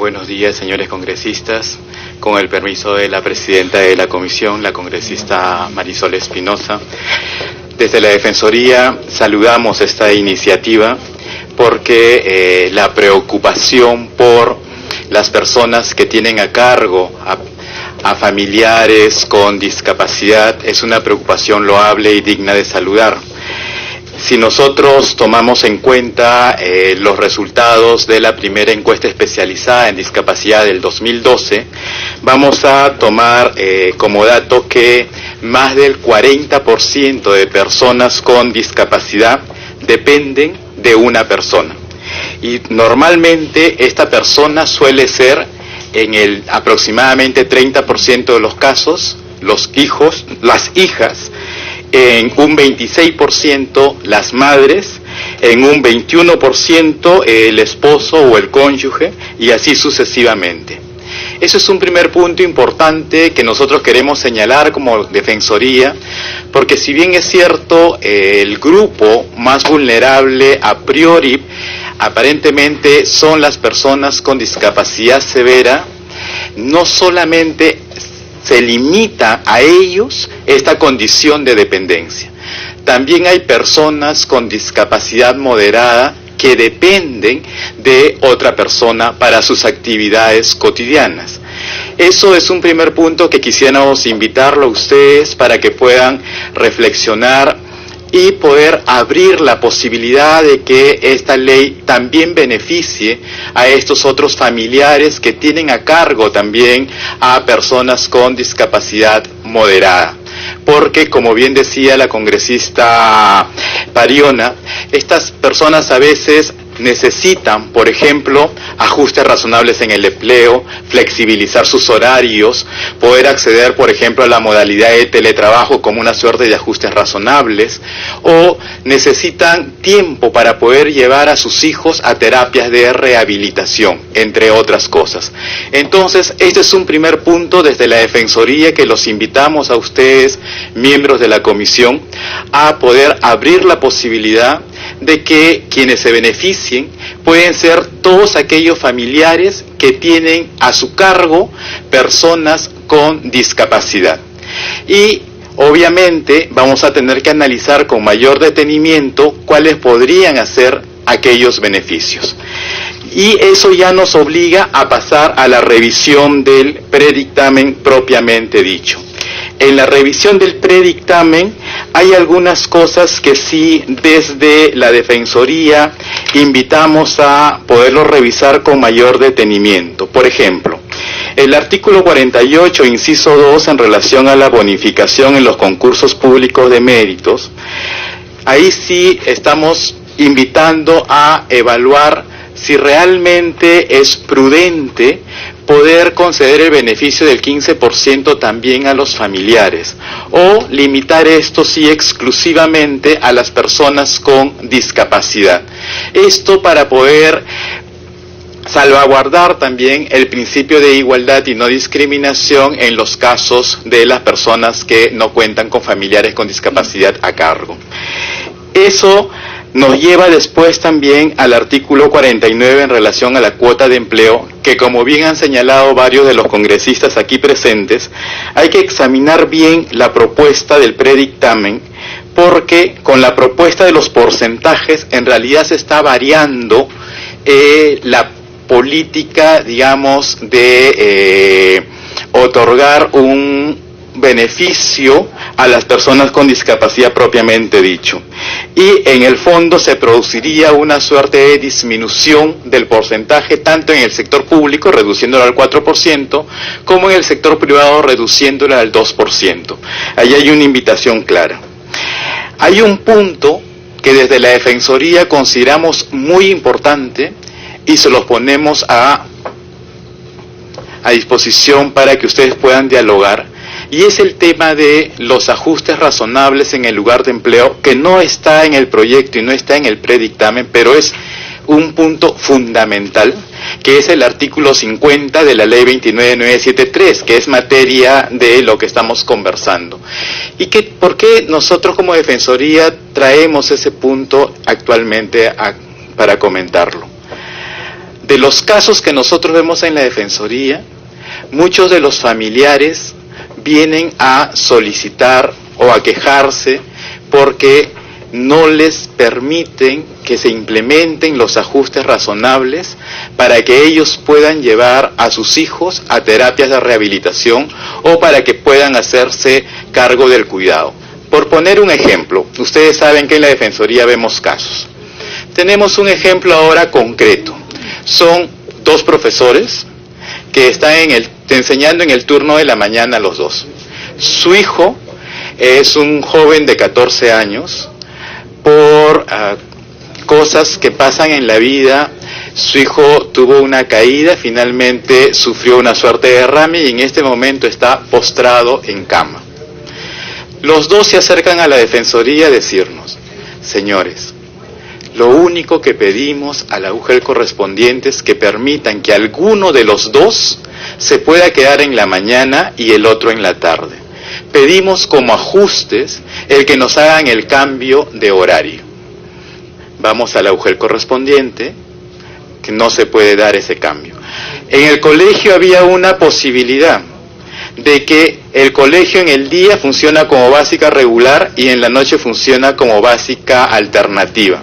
Buenos días, señores congresistas. Con el permiso de la presidenta de la comisión, la congresista Marisol Espinosa. Desde la Defensoría saludamos esta iniciativa porque la preocupación por las personas que tienen a cargo a familiares con discapacidad es una preocupación loable y digna de saludar. Si nosotros tomamos en cuenta los resultados de la primera encuesta especializada en discapacidad del 2012, vamos a tomar como dato que más del 40% de personas con discapacidad dependen de una persona. Y normalmente esta persona suele ser, en el aproximadamente 30% de los casos, los hijos, las hijas, en un 26% las madres, en un 21% el esposo o el cónyuge, y así sucesivamente. Eso es un primer punto importante que nosotros queremos señalar como Defensoría, porque si bien es cierto, el grupo más vulnerable a priori aparentemente son las personas con discapacidad severa, no solamente se limita a ellos esta condición de dependencia. También hay personas con discapacidad moderada que dependen de otra persona para sus actividades cotidianas. Eso es un primer punto que quisiéramos invitarlo a ustedes para que puedan reflexionar y poder abrir la posibilidad de que esta ley también beneficie a estos otros familiares que tienen a cargo también a personas con discapacidad moderada. Porque, como bien decía la congresista Pariona, estas personas a veces necesitan, por ejemplo, ajustes razonables en el empleo, flexibilizar sus horarios, poder acceder, por ejemplo, a la modalidad de teletrabajo como una suerte de ajustes razonables, o necesitan tiempo para poder llevar a sus hijos a terapias de rehabilitación, entre otras cosas. Entonces, este es un primer punto desde la Defensoría que los invitamos a ustedes, miembros de la comisión, a poder abrir la posibilidad de que quienes se beneficien pueden ser todos aquellos familiares que tienen a su cargo personas con discapacidad. Y obviamente vamos a tener que analizar con mayor detenimiento cuáles podrían ser aquellos beneficios. Y eso ya nos obliga a pasar a la revisión del predictamen propiamente dicho. En la revisión del predictamen hay algunas cosas que sí desde la Defensoría invitamos a poderlo revisar con mayor detenimiento. Por ejemplo, el artículo 48, inciso 2, en relación a la bonificación en los concursos públicos de méritos, ahí sí estamos invitando a evaluar si realmente es prudente poder conceder el beneficio del 15% también a los familiares, o limitar esto sí exclusivamente a las personas con discapacidad. Esto para poder salvaguardar también el principio de igualdad y no discriminación en los casos de las personas que no cuentan con familiares con discapacidad a cargo. Eso nos lleva después también al artículo 49 en relación a la cuota de empleo, que como bien han señalado varios de los congresistas aquí presentes, hay que examinar bien la propuesta del predictamen, porque con la propuesta de los porcentajes en realidad se está variando la política, digamos, de otorgar un beneficio a las personas con discapacidad propiamente dicho. Y en el fondo se produciría una suerte de disminución del porcentaje tanto en el sector público, reduciéndolo al 4%, como en el sector privado, reduciéndolo al 2%. Ahí hay una invitación clara. Hay un punto que desde la Defensoría consideramos muy importante y se los ponemos a disposición para que ustedes puedan dialogar, y es el tema de los ajustes razonables en el lugar de empleo, que no está en el proyecto y no está en el predictamen, pero es un punto fundamental, que es el artículo 50 de la Ley 29973, que es materia de lo que estamos conversando. ¿Y por qué nosotros como Defensoría traemos ese punto actualmente para comentarlo? De los casos que nosotros vemos en la Defensoría, muchos de los familiares vienen a solicitar o a quejarse porque no les permiten que se implementen los ajustes razonables para que ellos puedan llevar a sus hijos a terapias de rehabilitación o para que puedan hacerse cargo del cuidado. Por poner un ejemplo, ustedes saben que en la Defensoría vemos casos. Tenemos un ejemplo ahora concreto. Son dos profesores que están enseñando en el turno de la mañana los dos. Su hijo es un joven de 14 años. Por cosas que pasan en la vida, su hijo tuvo una caída, finalmente sufrió una suerte de derrame y en este momento está postrado en cama. Los dos se acercan a la Defensoría a decirnos: señores, lo único que pedimos a la UGEL correspondiente es que permitan que alguno de los dos se pueda quedar en la mañana y el otro en la tarde. Pedimos como ajustes el que nos hagan el cambio de horario. Vamos a la UGEL correspondiente, que no se puede dar ese cambio. En el colegio había una posibilidad de que el colegio en el día funciona como básica regular y en la noche funciona como básica alternativa.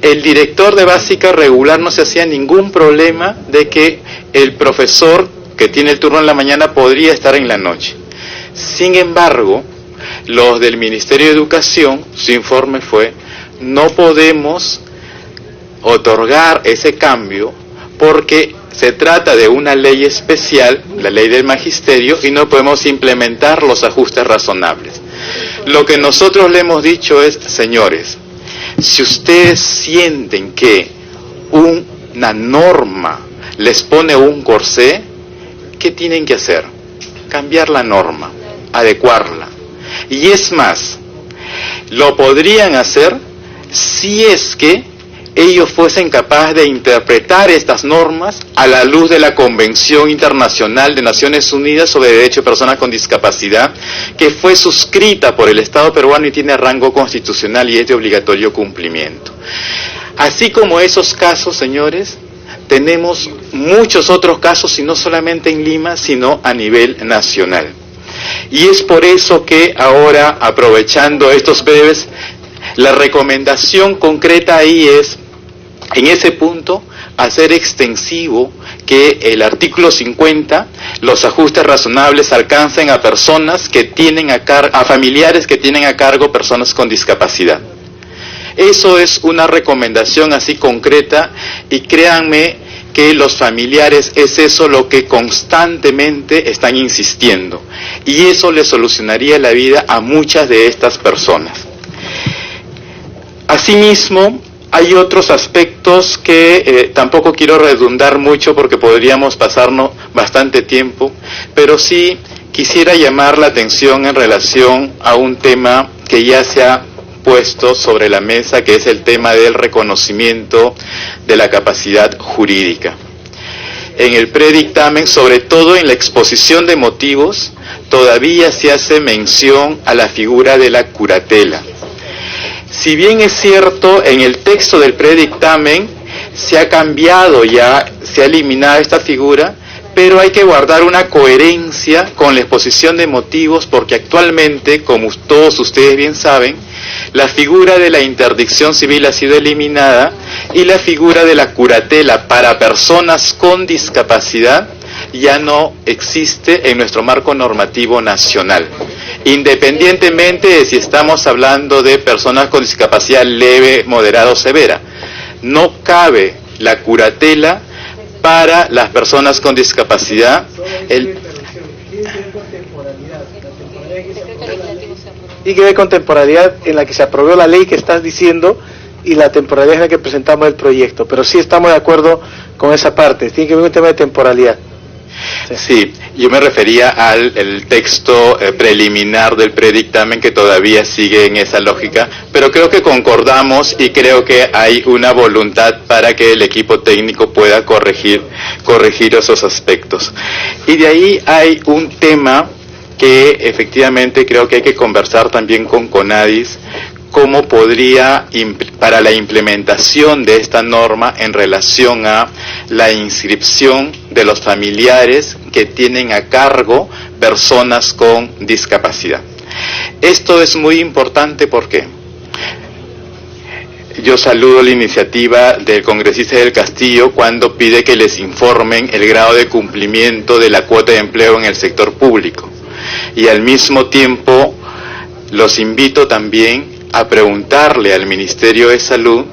El director de básica regular no se hacía ningún problema de que el profesor que tiene el turno en la mañana podría estar en la noche. Sin embargo, los del Ministerio de Educación, su informe fue: no podemos otorgar ese cambio porque se trata de una ley especial, la ley del magisterio, y no podemos implementar los ajustes razonables. Lo que nosotros le hemos dicho es: señores, si ustedes sienten que una norma les pone un corsé, ¿qué tienen que hacer? Cambiar la norma, adecuarla. Y es más, lo podrían hacer si es que ellos fuesen capaces de interpretar estas normas a la luz de la Convención Internacional de Naciones Unidas sobre Derechos de Personas con Discapacidad, que fue suscrita por el Estado peruano y tiene rango constitucional y es de obligatorio cumplimiento. Así como esos casos, señores, tenemos muchos otros casos, y no solamente en Lima, sino a nivel nacional. Y es por eso que ahora, aprovechando estos breves, la recomendación concreta ahí es, en ese punto, hacer extensivo que el artículo 50, los ajustes razonables alcancen a personas que tienen a familiares que tienen a cargo personas con discapacidad. Eso es una recomendación así concreta, y créanme que los familiares es eso lo que constantemente están insistiendo, y eso le solucionaría la vida a muchas de estas personas. Asimismo, hay otros aspectos que tampoco quiero redundar mucho porque podríamos pasarnos bastante tiempo, pero sí quisiera llamar la atención en relación a un tema que ya se ha puesto sobre la mesa, que es el tema del reconocimiento de la capacidad jurídica. En el predictamen, sobre todo en la exposición de motivos, todavía se hace mención a la figura de la curatela. Si bien es cierto, en el texto del predictamen se ha cambiado ya, se ha eliminado esta figura, pero hay que guardar una coherencia con la exposición de motivos, porque actualmente, como todos ustedes bien saben, la figura de la interdicción civil ha sido eliminada y la figura de la curatela para personas con discapacidad ya no existe en nuestro marco normativo nacional. Independientemente de si estamos hablando de personas con discapacidad leve, moderada o severa, no cabe la curatela para las personas con discapacidad. Y que ver con temporalidad en la que se aprobó la ley que estás diciendo y la temporalidad en la que presentamos el proyecto, pero sí estamos de acuerdo con esa parte, tiene que ver con el tema de temporalidad. Sí, yo me refería al texto preliminar del predictamen, que todavía sigue en esa lógica, pero creo que concordamos y creo que hay una voluntad para que el equipo técnico pueda corregir esos aspectos. Y de ahí hay un tema que efectivamente creo que hay que conversar también con CONADIS, cómo podría, para la implementación de esta norma en relación a la inscripción de los familiares que tienen a cargo personas con discapacidad. Esto es muy importante porque yo saludo la iniciativa del congresista del Castillo cuando pide que les informen el grado de cumplimiento de la cuota de empleo en el sector público. Y al mismo tiempo los invito también a preguntarle al Ministerio de Salud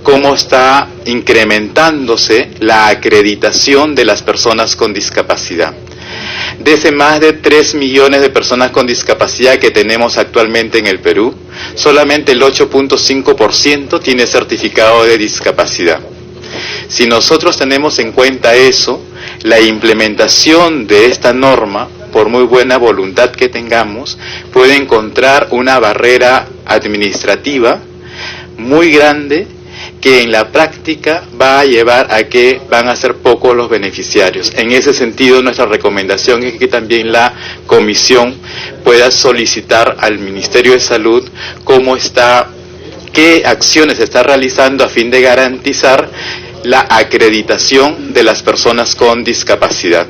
cómo está incrementándose la acreditación de las personas con discapacidad. De ese más de 3 millones de personas con discapacidad que tenemos actualmente en el Perú, solamente el 8.5% tiene certificado de discapacidad. Si nosotros tenemos en cuenta eso, la implementación de esta norma, por muy buena voluntad que tengamos, puede encontrar una barrera administrativa muy grande que en la práctica va a llevar a que van a ser pocos los beneficiarios. En ese sentido, nuestra recomendación es que también la Comisión pueda solicitar al Ministerio de Salud qué acciones se está realizando a fin de garantizar la acreditación de las personas con discapacidad.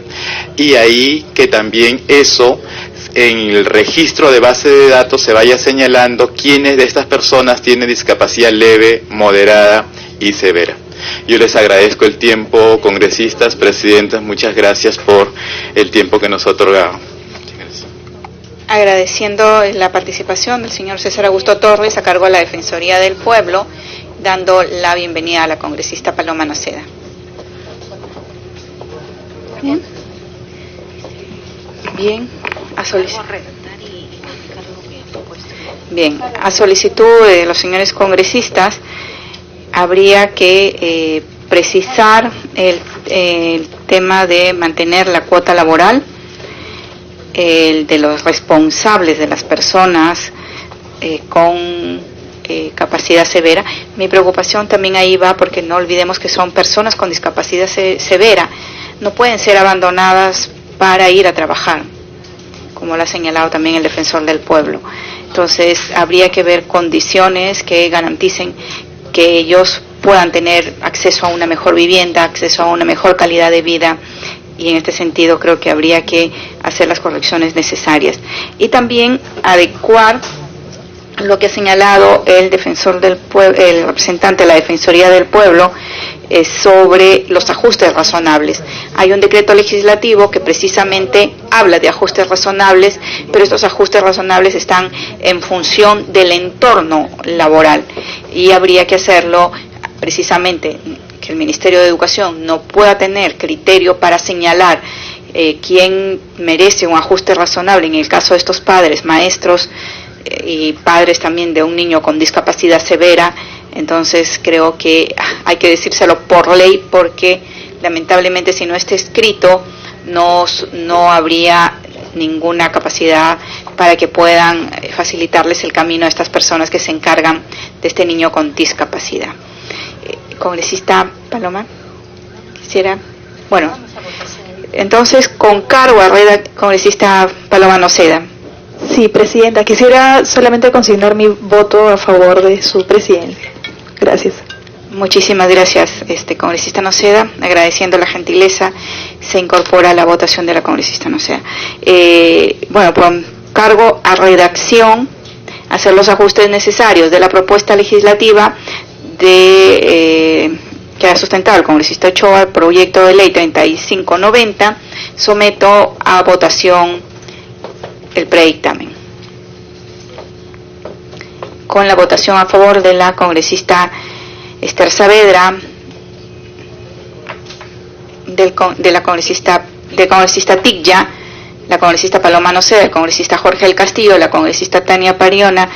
Y ahí que también eso, en el registro de base de datos, se vaya señalando quiénes de estas personas tienen discapacidad leve, moderada y severa. Yo les agradezco el tiempo, congresistas, presidentas, muchas gracias por el tiempo que nos ha otorgado. Agradeciendo la participación del señor César Augusto Torres a cargo de la Defensoría del Pueblo, dando la bienvenida a la congresista Paloma Noceda. Bien. Bien. A solicitud de los señores congresistas, habría que precisar el tema de mantener la cuota laboral, el de los responsables de las personas con capacidad severa. Mi preocupación también ahí va porque no olvidemos que son personas con discapacidad severa, no pueden ser abandonadas para ir a trabajar, como lo ha señalado también el defensor del pueblo. Entonces habría que ver condiciones que garanticen que ellos puedan tener acceso a una mejor vivienda, acceso a una mejor calidad de vida, y en este sentido creo que habría que hacer las correcciones necesarias. Y también adecuar lo que ha señalado el defensor del pueblo, el representante de la Defensoría del Pueblo, sobre los ajustes razonables. Hay un decreto legislativo que precisamente habla de ajustes razonables, pero estos ajustes razonables están en función del entorno laboral y habría que hacerlo precisamente que el Ministerio de Educación no pueda tener criterio para señalar quién merece un ajuste razonable en el caso de estos padres, maestros y padres también de un niño con discapacidad severa. Entonces creo que hay que decírselo por ley, porque lamentablemente si no está escrito no habría ninguna capacidad para que puedan facilitarles el camino a estas personas que se encargan de este niño con discapacidad. Congresista Paloma, quisiera, bueno, entonces con cargo a congresista Paloma Noceda. Sí, presidenta, quisiera solamente consignar mi voto a favor de su presidencia. Gracias. Muchísimas gracias, congresista Noceda. Agradeciendo la gentileza, se incorpora a la votación de la congresista Noceda. Bueno, con cargo a redacción, hacer los ajustes necesarios de la propuesta legislativa que ha sustentado el congresista Ochoa, el proyecto de ley 3590, someto a votación el predictamen. Con la votación a favor de la congresista Esther Saavedra, del congresista Tigya, la congresista Paloma Noceda, el congresista Jorge del Castillo, la congresista Tania Pariona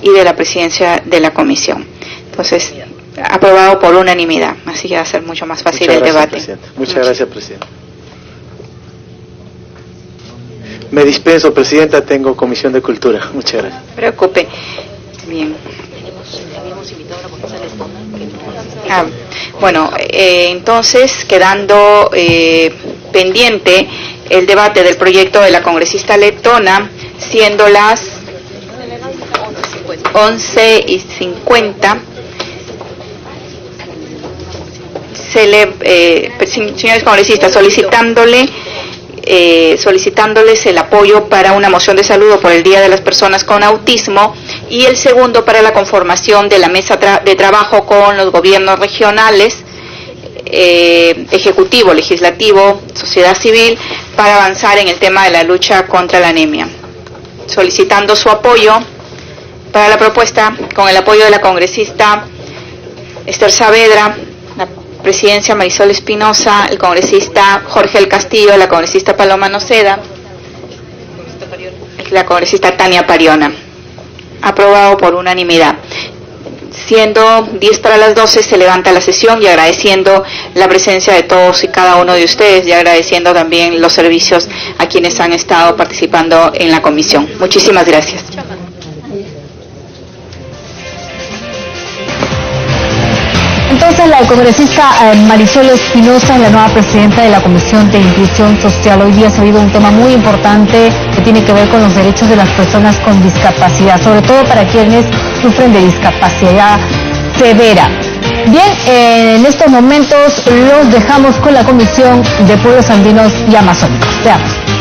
y de la presidencia de la comisión. Entonces, aprobado por unanimidad, así que va a ser mucho más fácil el debate. Presidente. Muchas gracias, presidente. Me dispenso, presidenta, tengo comisión de cultura. Muchas gracias. No se preocupe. Bien. Bueno, entonces, quedando pendiente el debate del proyecto de la congresista letona, siendo las 11:50, señores congresistas, solicitándoles el apoyo para una moción de saludo por el Día de las Personas con Autismo, y el segundo para la conformación de la mesa de trabajo con los gobiernos regionales, ejecutivo, legislativo, sociedad civil, para avanzar en el tema de la lucha contra la anemia. Solicitando su apoyo para la propuesta, con el apoyo de la congresista Esther Saavedra, la presidencia Marisol Espinosa, el congresista Jorge El Castillo, la congresista Paloma Noceda, la congresista Tania Pariona. Aprobado por unanimidad. Siendo 10 para las 12, se levanta la sesión, y agradeciendo la presencia de todos y cada uno de ustedes, y agradeciendo también los servicios a quienes han estado participando en la comisión. Muchísimas gracias. Entonces, la congresista Marisol Espinosa, la nueva presidenta de la Comisión de Inclusión Social. Hoy día ha salido un tema muy importante que tiene que ver con los derechos de las personas con discapacidad, sobre todo para quienes sufren de discapacidad severa. Bien, en estos momentos los dejamos con la Comisión de Pueblos Andinos y Amazónicos. Veamos.